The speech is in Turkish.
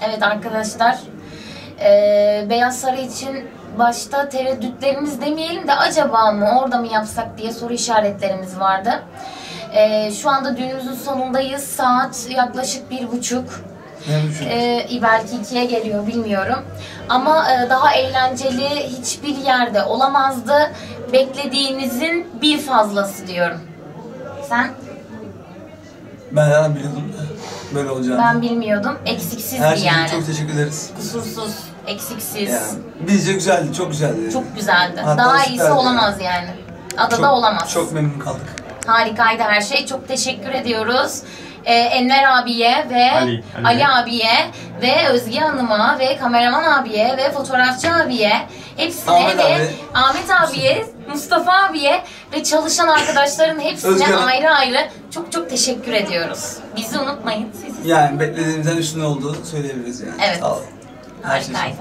Evet arkadaşlar, Beyaz Saray için başta tereddütlerimiz demeyelim de acaba mı orada mı yapsak diye soru işaretlerimiz vardı. Şu anda düğünümüzün sonundayız. Saat yaklaşık 1:30. Belki 2'ye geliyor, bilmiyorum. Ama daha eğlenceli hiçbir yerde olamazdı. Beklediğimizin bir fazlası diyorum. Sen? Ben biliyordum böyle olacağını. Ben bilmiyordum. Eksiksizdi her şey yani. Çok teşekkür ederiz. Kusursuz, eksiksiz. Yani, bizce güzeldi, çok güzeldi. Çok güzeldi. Hatta daha iyisi süperdi olamaz yani. Adada çok, olamaz. Çok memnun kaldık. Harikaydı her şey. Çok teşekkür ediyoruz. Enver abiye ve Ali abiye ve Özge Hanım'a ve kameraman abiye ve fotoğrafçı abiye, hepsine Ahmet abiye, Mustafa abiye ve çalışan arkadaşların hepsine ayrı ayrı çok teşekkür ediyoruz. Bizi unutmayın. Yani beklediğimizden üstüne olduğu söyleyebiliriz yani. Evet. Sağ olun. Harikaydı.